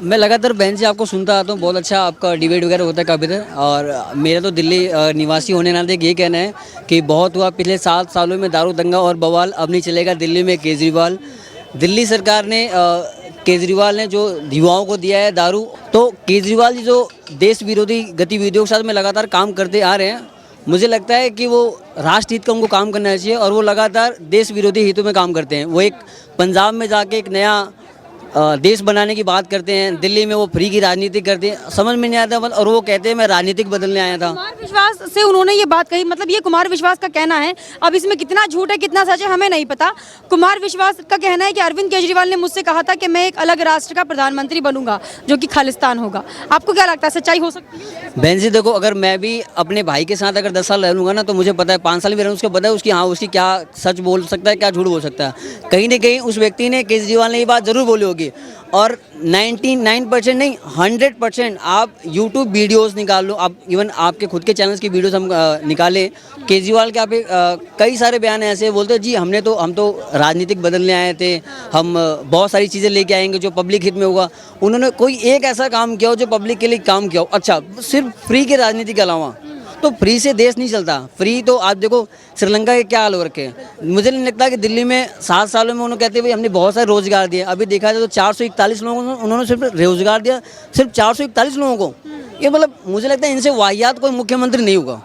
मैं लगातार बहन जी आपको सुनता आता हूँ, बहुत अच्छा आपका डिबेट वगैरह होता है काफ़ी देर। और मेरा तो दिल्ली निवासी होने नाते ये कहना है कि बहुत हुआ पिछले 7 सालों में दारू दंगा और बवाल, अब नहीं चलेगा दिल्ली में केजरीवाल। दिल्ली सरकार ने केजरीवाल ने जो युवाओं को दिया है दारू, तो केजरीवाल जी जो देश विरोधी गतिविधियों के साथ में लगातार काम करते आ रहे हैं, मुझे लगता है कि वो राष्ट्र हित का उनको काम करना चाहिए और वो लगातार देश विरोधी हितों में काम करते हैं। वो एक पंजाब में जाके एक नया देश बनाने की बात करते हैं, दिल्ली में वो फ्री की राजनीति करते हैं, समझ में नहीं आता। और वो कहते हैं मैं राजनीतिक बदलने आया था। कुमार विश्वास से उन्होंने ये बात कही, मतलब ये कुमार विश्वास का कहना है, अब इसमें कितना झूठ है कितना सच है हमें नहीं पता। कुमार विश्वास का कहना है कि अरविंद केजरीवाल ने मुझसे कहा था कि मैं एक अलग राष्ट्र का प्रधानमंत्री बनूंगा जो कि खालिस्तान होगा। आपको क्या लगता है, सच्चाई हो सकती है? बहन जी देखो, अगर मैं भी अपने भाई के साथ अगर 10 साल रह लूँगा ना, तो मुझे पता है 5 साल भी रहूँ, उसको पता है उसकी उसकी क्या सच बोल सकता है, क्या झूठ बोल सकता है। कहीं ना कहीं उस व्यक्ति ने, केजरीवाल ने ये बात ज़रूर बोली होगी। और 99% नहीं 100% आप यूट्यूब वीडियोस निकाल लो, आप इवन आपके खुद के चैनल्स की वीडियोस हम निकालें, केजरीवाल के आप कई सारे बयान ऐसे बोलते हैं जी हम तो राजनीतिक बदलने आए थे, हम बहुत सारी चीज़ें लेके आएंगे जो पब्लिक हित में होगा। उन्होंने कोई एक ऐसा काम किया हो जो पब्लिक के लिए काम किया हो। अच्छा, सिर्फ फ्री की राजनीति के अलावा तो फ्री से देश नहीं चलता। फ्री तो आप देखो श्रीलंका के क्या हाल हो रखे हैं। मुझे नहीं लगता कि दिल्ली में 7 सालों में उन्होंने कहते भाई हमने बहुत सारे रोजगार दिए। अभी देखा जाए तो 441 लोगों को उन्होंने सिर्फ रोजगार दिया, सिर्फ 441 लोगों को। ये मतलब मुझे लगता है इनसे वाहियात कोई मुख्यमंत्री नहीं होगा।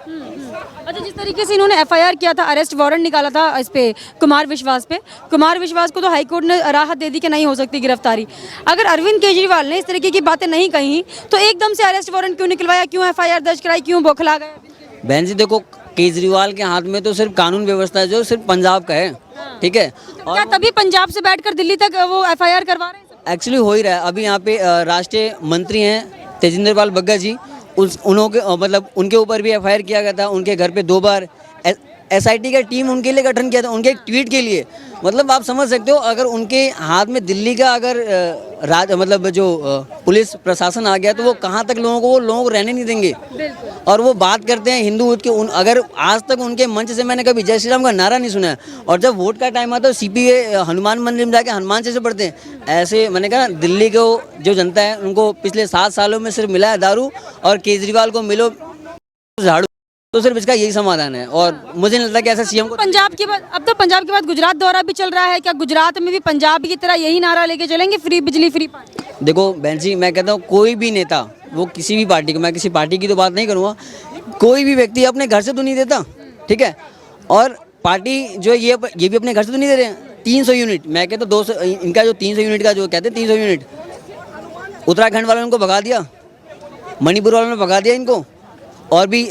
अच्छा, जिस तरीके से इन्होंने एफआईआर किया था, अरेस्ट वारंट निकाला था इस पे कुमार विश्वास पे, कुमार विश्वास को तो हाईकोर्ट ने राहत दे दी कि नहीं हो सकती गिरफ्तारी। अगर अरविंद केजरीवाल ने इस तरीके की बातें नहीं कही तो एकदम से अरेस्ट वारंट क्यों निकलवाया, क्यों एफआईआर दर्ज कराई, क्यों बौखला गए? बहन जी देखो, केजरीवाल के हाथ में तो सिर्फ कानून व्यवस्था है जो सिर्फ पंजाब का है, ठीक है। तो क्या तभी पंजाब से बैठकर दिल्ली तक वो एफआईआर करवा रहे हैं? एक्चुअली हो ही रहा है। अभी यहाँ पे राष्ट्रीय मंत्री हैं तेजिंदर पाल बग्गा जी, मतलब उनके ऊपर भी एफआईआर किया गया था। उनके घर पे 2 बार एसआईटी का टीम उनके लिए गठन किया था, उनके एक ट्वीट के लिए। मतलब आप समझ सकते हो, अगर उनके हाथ में दिल्ली का अगर मतलब जो पुलिस प्रशासन आ गया तो वो कहाँ तक लोगों को रहने नहीं देंगे। और वो बात करते हैं हिंदू के अगर आज तक उनके मंच से मैंने कभी जय श्री राम का नारा नहीं सुना है। और जब वोट का टाइम आता है सीपीए हनुमान मंदिर में जाके हनुमान से पढ़ते हैं। ऐसे मैंने कहा दिल्ली को जो जनता है उनको पिछले 7 सालों में सिर्फ मिला है दारू, और केजरीवाल को मिलो झाड़ू, तो सिर्फ इसका यही समाधान है। और मुझे नहीं लगता कि ऐसा सीएम को पंजाब के बाद, अब तो पंजाब के बाद गुजरात दौरा भी चल रहा है, क्या गुजरात में भी पंजाब की तरह यही नारा लेके चलेंगे, फ्री बिजली फ्री पानी? देखो बहन जी, मैं कहता हूँ कोई भी नेता, वो किसी भी पार्टी को, मैं किसी पार्टी की तो बात नहीं करूँगा, कोई भी व्यक्ति अपने घर से तो नहीं देता, ठीक है। और पार्टी जो ये भी अपने घर से तो नहीं दे रहे हैं। 300 यूनिट, मैं कहता हूँ 200, इनका जो 300 यूनिट का जो कहते हैं 300 यूनिट, उत्तराखंड वालों ने इनको भगा दिया, मणिपुर वालों ने भगा दिया इनको, और भी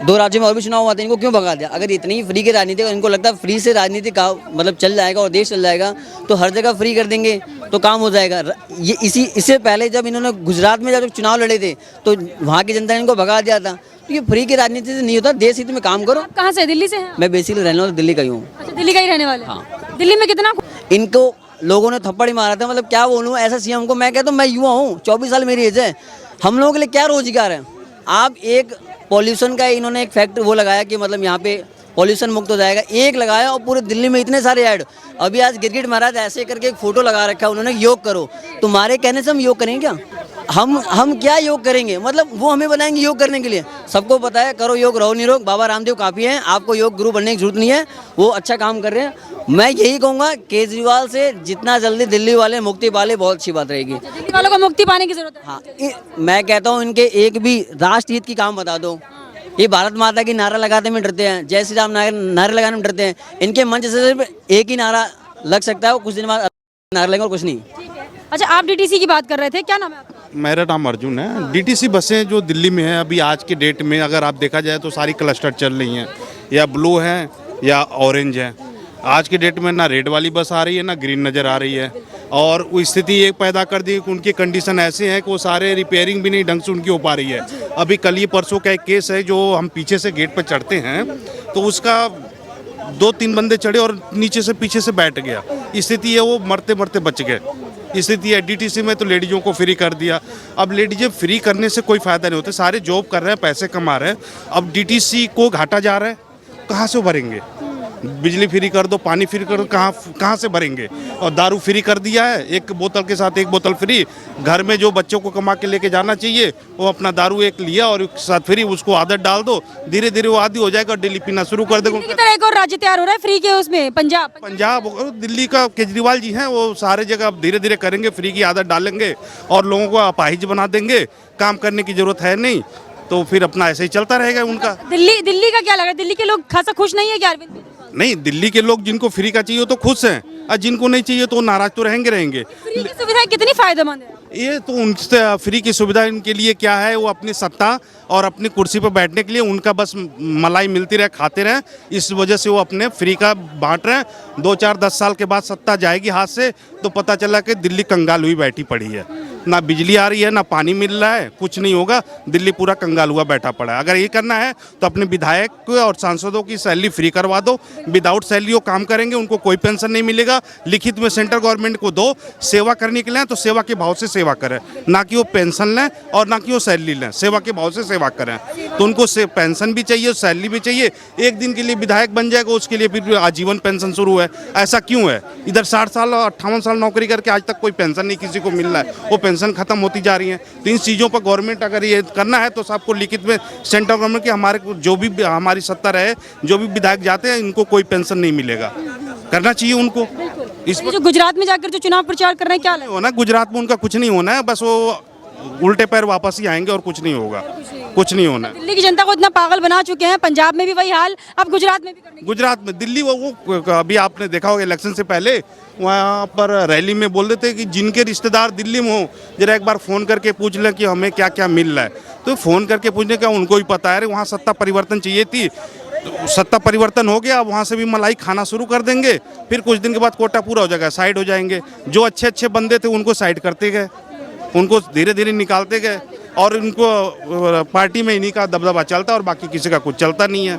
2 राज्यों में और भी चुनाव हुआ था, इनको क्यों भगा दिया? अगर इतनी फ्री की राजनीति, इनको लगता है फ्री से राजनीति का मतलब चल जाएगा और देश चल जाएगा, तो हर जगह फ्री कर देंगे तो काम हो जाएगा। ये इससे पहले जब इन्होंने गुजरात में जब चुनाव लड़े थे तो वहाँ की जनता ने इनको भगा दिया था। तो ये फ्री की राजनीति से नहीं होता, देश हित में काम करो। कहाँ से, दिल्ली से हैं? मैं बेसिकली रहने वाला दिल्ली का ही हूँ। अच्छा, दिल्ली का ही रहने वाले? हाँ। दिल्ली में कितना इनको लोगों ने थप्पड़ ही मारा था, मतलब क्या बोलूँ ऐसा सीएम को। मैं कहता हूँ मैं युवा हूँ, 24 साल मेरी एज है, हम लोगों के लिए क्या रोजगार है? आप एक पॉल्यूशन का इन्होंने एक फैक्ट्री वो लगाया कि मतलब यहाँ पे पॉल्यूशन मुक्त हो जाएगा, एक लगाया, और पूरे दिल्ली में इतने सारे ऐड। अभी आज गिरगिट महाराज ऐसे करके एक फोटो लगा रखा है उन्होंने, योग करो। तुम्हारे कहने से हम योग करेंगे क्या? हम क्या योग करेंगे? मतलब वो हमें बनाएंगे योग करने के लिए। सबको पता है करो योग, रहो निरोग, बाबा रामदेव काफ़ी हैं, आपको योग गुरु बनने की जरूरत नहीं है, वो अच्छा काम कर रहे हैं। मैं यही कहूँगा केजरीवाल से जितना जल्दी दिल्ली वाले मुक्ति पाले बहुत अच्छी बात रहेगी। दिल्ली वालों को मुक्ति पाने की जरूरत है। हाँ, मैं कहता हूँ इनके एक भी राष्ट्रहित की काम बता दो। ये भारत माता की नारा लगाते में डरते हैं, जय श्री राम नारे लगाने में डरते हैं। इनके मंच से सिर्फ एक ही नारा लग सकता है, कुछ दिन बाद नारा लगेगा और कुछ नहीं। अच्छा, आप डीटीसी की बात कर रहे थे, क्या नाम है आपका? मेरा नाम अर्जुन है। डीटीसी बसें जो दिल्ली में हैं अभी आज के डेट में अगर आप देखा जाए तो सारी क्लस्टर चल रही हैं, या ब्लू हैं या ऑरेंज हैं। आज के डेट में ना रेड वाली बस आ रही है ना ग्रीन नज़र आ रही है। और वो स्थिति ये पैदा कर दी कि उनकी कंडीशन ऐसे हैं कि वो सारे रिपेयरिंग भी नहीं ढंग से उनकी हो पा रही है। अभी कल ही परसों का एक केस है जो हम पीछे से गेट पर चढ़ते हैं तो उसका 2-3 बंदे चढ़े और नीचे से पीछे से बैठ गया। स्थिति है वो मरते मरते बच गए। स्थिति है डीटीसी में तो लेडीज़ों को फ्री कर दिया। अब लेडीज़ें फ्री करने से कोई फ़ायदा नहीं होता, सारे जॉब कर रहे हैं, पैसे कमा रहे हैं। अब डीटीसी को घाटा जा रहा है, कहाँ से भरेंगे? बिजली फ्री कर दो, पानी फ्री कर दो, कहाँ से भरेंगे। और दारू फ्री कर दिया है, एक बोतल के साथ एक बोतल फ्री। घर में जो बच्चों को कमा के लेके जाना चाहिए वो अपना दारू एक लिया और एक साथ फ्री, उसको आदत डाल दो, धीरे धीरे वो आदी हो जाएगा और डेली पीना शुरू कर देगा। दिल्ली की तरह एक और राज्य तैयार हो रहा है फ्री के उसमें, पंजाब। दिल्ली का केजरीवाल जी हैं, वो सारे जगह धीरे धीरे करेंगे, फ्री की आदत डालेंगे और लोगों को अपाहिज बना देंगे, काम करने की जरूरत है नहीं, तो फिर अपना ऐसे ही चलता रहेगा उनका। दिल्ली का क्या लग रहा है, दिल्ली के लोग खासा खुश नहीं है क्या अरविंद केजरीवाल? नहीं, दिल्ली के लोग जिनको फ्री का चाहिए तो खुश हैं, और जिनको नहीं चाहिए तो नाराज तो रहेंगे। फ्री की सुविधाएं कितनी फायदेमंद है? ये तो उनसे फ्री की सुविधा इनके लिए क्या है, वो अपनी सत्ता और अपनी कुर्सी पर बैठने के लिए उनका बस मलाई मिलती रहे, खाते रहे, इस वजह से वो अपने फ्री का बांट रहे हैं। 2-4-10 साल के बाद सत्ता जाएगी हाथ से तो पता चला कि दिल्ली कंगाल हुई बैठी पड़ी है, ना बिजली आ रही है, ना पानी मिल रहा है, कुछ नहीं होगा, दिल्ली पूरा कंगाल हुआ बैठा पड़ा है। अगर ये करना है तो अपने विधायक और सांसदों की सैलरी फ्री करवा दो, विदाउट सैलरी वो काम करेंगे, उनको कोई पेंशन नहीं मिलेगा, लिखित में सेंट्रल गवर्नमेंट को दो, सेवा करने के लिए तो सेवा के भाव से सेवा करें, ना कि वो पेंशन लें और ना कि वो सैलरी लें, सेवा के भाव से सेवा करें। तो उनको पेंशन भी चाहिए, सैलरी भी चाहिए। एक दिन के लिए विधायक बन जाएगा, उसके लिए फिर आजीवन पेंशन शुरू है। ऐसा क्यों है? इधर 60 साल और 58 साल नौकरी करके आज तक कोई पेंशन नहीं किसी को मिल रहा है, वो पेंशन खत्म होती जा रही है। तो इन चीज़ों पर गवर्नमेंट अगर ये करना है तो सबको लिखित में सेंट्रल गवर्नमेंट की हमारे जो भी हमारी सत्ता रहे, जो भी विधायक जाते हैं इनको कोई पेंशन नहीं मिलेगा, करना चाहिए उनको। इस जो गुजरात में जाकर जो चुनाव प्रचार कर रहे हैं क्या लगता है? होना गुजरात में उनका कुछ नहीं होना है, बस वो उल्टे पैर वापस ही आएंगे और कुछ नहीं होगा, कुछ नहीं होना है। दिल्ली की जनता को इतना पागल बना चुके हैं, पंजाब में भी वही हाल, अब गुजरात में भी करने गुजरात में दिल्ली वो अभी आपने देखा होगा इलेक्शन से पहले वहाँ पर रैली में बोल रहे थे कि जिनके रिश्तेदार दिल्ली में हो जरा एक बार फ़ोन करके पूछ लें कि हमें क्या क्या मिल रहा है। तो फ़ोन करके पूछने का उनको ही पता है, अरे वहाँ सत्ता परिवर्तन चाहिए थी, तो सत्ता परिवर्तन हो गया, वहाँ से भी मलाई खाना शुरू कर देंगे, फिर कुछ दिन के बाद कोटा पूरा हो जाएगा, साइड हो जाएंगे। जो अच्छे अच्छे बंदे थे उनको साइड करते गए, उनको धीरे धीरे निकालते गए और उनको पार्टी में इन्हीं का दबदबा चलता और बाकी किसी का कुछ चलता नहीं है।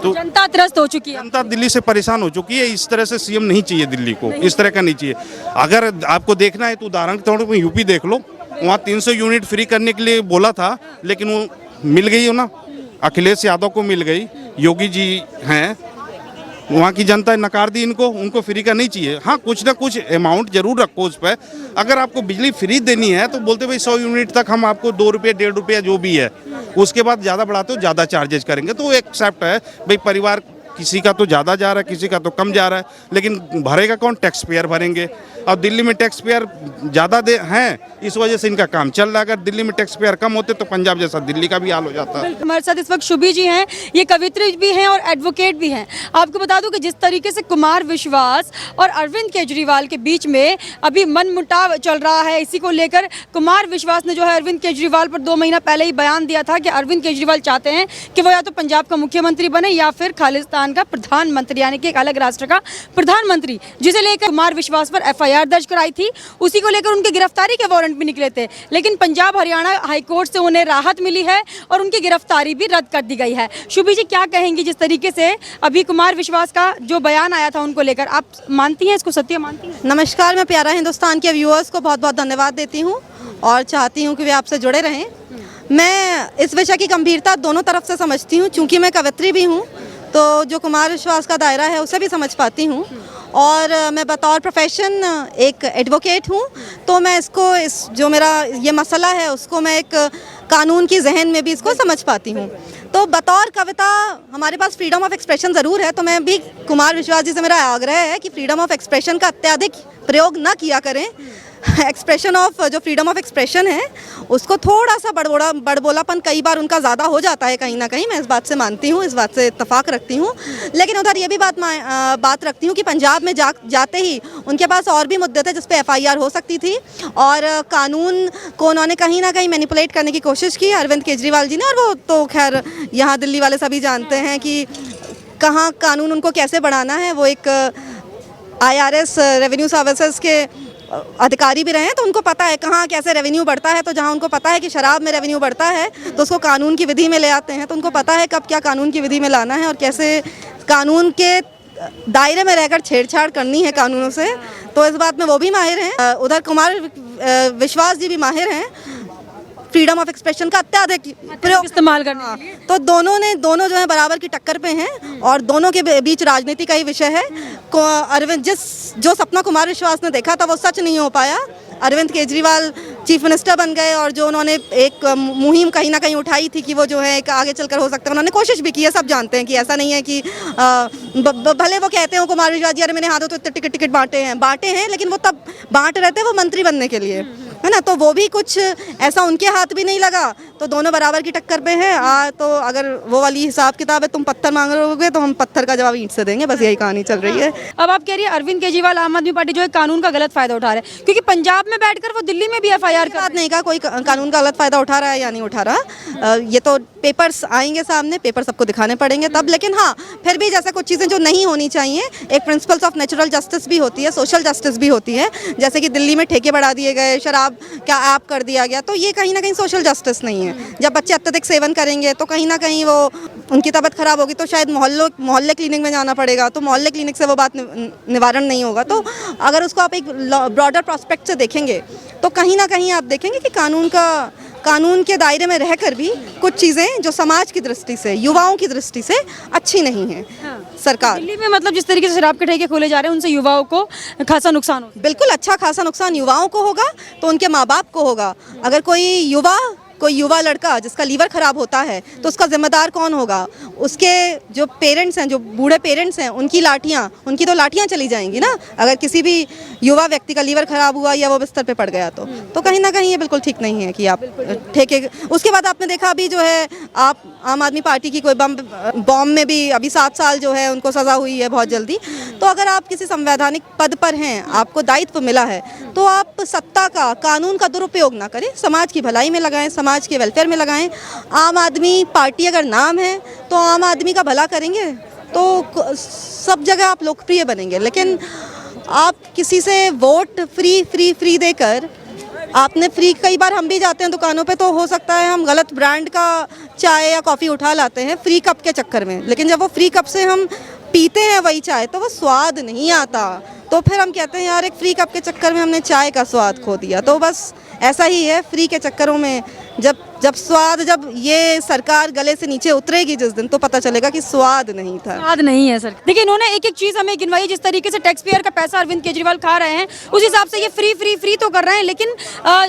तो जनता त्रस्त हो चुकी है, जनता दिल्ली से परेशान हो चुकी है। इस तरह से सीएम नहीं चाहिए दिल्ली को, इस तरह का नहीं चाहिए। अगर आपको देखना है तो उदाहरण के तौर पर यूपी देख लो, वहाँ 300 यूनिट फ्री करने के लिए बोला था, लेकिन वो मिल गई हो ना, अखिलेश यादव को मिल गई, योगी जी हैं, वहाँ की जनता नकार दी इनको, उनको फ्री का नहीं चाहिए। हाँ, कुछ ना कुछ अमाउंट जरूर रखो उस पर। अगर आपको बिजली फ्री देनी है तो बोलते भाई 100 यूनिट तक हम आपको 2 रुपये 1.5 रुपया जो भी है, उसके बाद ज़्यादा बढ़ाते हो ज़्यादा चार्जेज करेंगे, तो एक्सेप्ट है भाई। परिवार किसी का तो ज़्यादा जा रहा है, किसी का तो कम जा रहा है, लेकिन भरेगा कौन? टैक्स पेयर भरेंगे। अब दिल्ली में टैक्स पेयर ज़्यादा हैं, इस वजह से इनका काम चल रहा है। अगर दिल्ली में टैक्स पेयर कम होते तो पंजाब जैसा दिल्ली का भी हाल हो जाता है। हमारे साथ इस वक्त शुभी जी हैं, ये कवित्री भी हैं और एडवोकेट भी हैं। आपको बता दूं कि जिस तरीके से कुमार विश्वास और अरविंद केजरीवाल के बीच में अभी मनमुटाव चल रहा है, इसी को लेकर कुमार विश्वास ने जो है अरविंद केजरीवाल पर 2 महीना पहले ही बयान दिया था कि अरविंद केजरीवाल चाहते हैं कि वो या तो पंजाब का मुख्यमंत्री बने या फिर खालिस्तान का प्रधानमंत्री, यानी कि एक अलग राष्ट्र का प्रधानमंत्री, जिसे लेकर कुमार विश्वास पर FIR दर्ज कराई थी। उसी को लेकर उनकी गिरफ्तारी के वारंट भी निकले थे, लेकिन पंजाब हरियाणा हाईकोर्ट से उन्हें राहत मिली है और उनकी गिरफ्तारी भी रद्द कर दी गई है। शुभी जी, क्या कहेंगी जिस तरीके से अभी कुमार विश्वास का जो बयान आया था उनको लेकर, आप मानती हैं, इसको सत्य मानती हैं? नमस्कार, मैं प्यारा हिंदुस्तान के व्यूअर्स को बहुत बहुत धन्यवाद देती हूँ और चाहती हूँ कि वे आपसे जुड़े रहें। मैं इस विषय की गंभीरता दोनों तरफ से समझती हूँ, चूँकि मैं कवित्री भी हूँ तो जो कुमार विश्वास का दायरा है उसे भी समझ पाती हूँ, और मैं बतौर प्रोफेशन एक एडवोकेट हूँ, तो मैं इसको जो मेरा ये मसला है उसको मैं एक कानून की जहन में भी इसको समझ पाती हूँ। तो बतौर कविता हमारे पास फ्रीडम ऑफ एक्सप्रेशन ज़रूर है, तो मैं भी कुमार विश्वास जी से मेरा आग्रह है कि फ्रीडम ऑफ एक्सप्रेशन का अत्यधिक प्रयोग ना किया करें। एक्सप्रेशन ऑफ जो फ्रीडम ऑफ एक्सप्रेशन है उसको थोड़ा सा बड़बोलापन कई बार उनका ज़्यादा हो जाता है कहीं ना कहीं, मैं इस बात से मानती हूँ, इस बात से इत्तेफाक रखती हूँ। लेकिन उधर ये भी बात रखती हूँ कि पंजाब में जाते ही उनके पास और भी मुद्दे थे जिस पे FIR हो सकती थी, और कानून को उन्होंने कहीं ना कहीं मैनिपुलेट करने की कोशिश की अरविंद केजरीवाल जी ने, और वो तो खैर यहाँ दिल्ली वाले सभी जानते हैं कि कहाँ कानून उनको कैसे बढ़ाना है। वो एक IRS रेवेन्यू सर्विसेज के अधिकारी भी रहे हैं, तो उनको पता है कहाँ कैसे रेवेन्यू बढ़ता है। तो जहाँ उनको पता है कि शराब में रेवेन्यू बढ़ता है तो उसको कानून की विधि में ले आते हैं, तो उनको पता है कब क्या कानून की विधि में लाना है और कैसे कानून के दायरे में रहकर छेड़छाड़ करनी है कानूनों से। तो इस बात में वो भी माहिर हैं, उधर कुमार विश्वास जी भी माहिर हैं। फ्रीडम ऑफ एक्सप्रेशन का अत्याधिक प्रयोग इस्तेमाल करने के लिए। तो दोनों जो है बराबर की टक्कर पे हैं और दोनों के बीच राजनीति का ही विषय है। अरविंद जो सपना कुमार विश्वास ने देखा था वो सच नहीं हो पाया। अरविंद केजरीवाल चीफ मिनिस्टर बन गए और जो उन्होंने एक मुहिम कहीं ना कहीं उठाई थी कि वो जो है एक आगे चलकर हो सकता है, उन्होंने कोशिश भी की है। सब जानते हैं कि ऐसा नहीं है कि भले वो कहते हो कुमार विश्वास जी अरे मैंने हाथों तो इतने टिकट बांटे हैं, लेकिन वो तब बांट रहे थे वो मंत्री बनने के लिए, है ना। तो वो भी कुछ ऐसा उनके हाथ भी नहीं लगा। तो दोनों बराबर की टक्कर पे हैं। तो अगर वो वाली हिसाब किताब है, तुम पत्थर मांग रहे तो हम पत्थर का जवाब ईंट से देंगे, बस यही कहानी चल रही है। अब आप कह रही है अरविंद केजरीवाल आम आदमी पार्टी जो है कानून का गलत फायदा उठा रहे हैं, क्योंकि पंजाब में बैठकर वो दिल्ली में भी एफआईआर कर बात नहीं कहा कोई कानून का गलत फायदा उठा रहा है या नहीं उठा रहा। ये तो पेपर्स आएंगे सामने, पेपर सबको दिखाने पड़ेंगे तब। लेकिन हाँ, फिर भी जैसे कुछ चीज़ें जो नहीं होनी चाहिए, एक प्रिंसिपल्स ऑफ नेचुरल जस्टिस भी होती है, सोशल जस्टिस भी होती है। जैसे कि दिल्ली में ठेके बढ़ा दिए गए, शराब का ऐप कर दिया गया, तो ये कहीं ना कहीं सोशल जस्टिस नहीं है। जब बच्चे अत्यधिक सेवन करेंगे तो कहीं ना कहीं वो उनकी तबीयत खराब होगी, तो शायद मोहल्ले क्लिनिक में जाना पड़ेगा, तो मोहल्ले क्लिनिक से वो बात निवारण नहीं होगा। तो अगर उसको आप एक ब्रॉडर प्रोस्पेक्ट से देखेंगे तो कहीं ना कहीं आप देखेंगे कि कानून के दायरे में रहकर भी कुछ चीज़ें जो समाज की दृष्टि से, युवाओं की दृष्टि से अच्छी नहीं है। सरकार दिल्ली में मतलब जिस तरीके से शराब के ठेके खोले जा रहे हैं उनसे युवाओं को खासा नुकसान हो। बिल्कुल अच्छा खासा नुकसान युवाओं को होगा, तो उनके माँ बाप को होगा। अगर कोई युवा लड़का जिसका लीवर खराब होता है तो उसका जिम्मेदार कौन होगा? उसके जो पेरेंट्स हैं, जो बूढ़े पेरेंट्स हैं, उनकी तो लाठियां चली जाएंगी ना, अगर किसी भी युवा व्यक्ति का लीवर खराब हुआ या वो बिस्तर पे पड़ गया तो कहीं ना कहीं ये बिल्कुल ठीक नहीं है कि आप ठेके। उसके बाद आपने देखा अभी जो है आप आम आदमी पार्टी की कोई बॉम्ब में भी अभी 7 साल जो है उनको सज़ा हुई है बहुत जल्दी। तो अगर आप किसी संवैधानिक पद पर हैं, आपको दायित्व मिला है, तो आप सत्ता का, कानून का दुरुपयोग ना करें, समाज की भलाई में लगाएं, समाज के वेलफेयर में लगाएं। आम आदमी पार्टी अगर नाम है तो आम आदमी का भला करेंगे तो सब जगह आप लोकप्रिय बनेंगे। लेकिन आप किसी से वोट फ्री देकर, आपने फ्री, कई बार हम भी जाते हैं दुकानों पे तो हो सकता है हम गलत ब्रांड का चाय या कॉफ़ी उठा लाते हैं फ्री कप के चक्कर में, लेकिन जब वो फ्री कप से हम पीते हैं वही चाय तो वो स्वाद नहीं आता। तो फिर हम कहते हैं यार एक फ्री कप के चक्कर में हमने चाय का स्वाद खो दिया। तो बस ऐसा ही है, फ्री के चक्करों में जब ये सरकार गले से नीचे उतरेगी जिस दिन, तो पता चलेगा कि स्वाद नहीं था। स्वाद नहीं है सर। देखिए इन्होंने एक एक चीज़ हमें गिनवाई, जिस तरीके से टैक्स पेयर का पैसा अरविंद केजरीवाल खा रहे हैं उस हिसाब से ये फ्री तो कर रहे हैं, लेकिन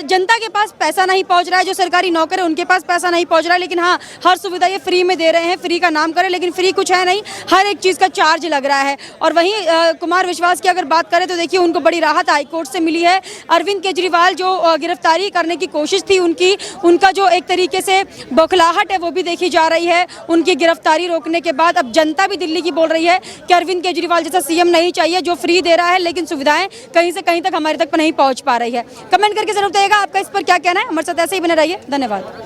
जनता के पास पैसा नहीं पहुंच रहा है। जो सरकारी नौकर है उनके पास पैसा नहीं पहुंच रहा है, लेकिन हाँ हर सुविधा ये फ्री में दे रहे हैं, फ्री का नाम करें, लेकिन फ्री कुछ है नहीं, हर एक चीज़ का चार्ज लग रहा है। और वहीं कुमार विश्वास की अगर बात करें तो देखिए उनको बड़ी राहत हाईकोर्ट से मिली है। अरविंद केजरीवाल जो गिरफ्तारी करने की कोशिश थी उनका जो एक तरीके से बौखलाहट है वो भी देखी जा रही है उनकी गिरफ्तारी रोकने के बाद। अब जनता भी दिल्ली की बोल रही है कि अरविंद केजरीवाल जैसा सीएम नहीं चाहिए जो फ्री दे रहा है लेकिन सुविधाएं कहीं से कहीं तक हमारे तक नहीं पहुंच पा रही है। कमेंट करके जरूर बताइएगा आपका इस पर क्या कहना है। हमारे साथ ऐसे ही बने रहिए। धन्यवाद।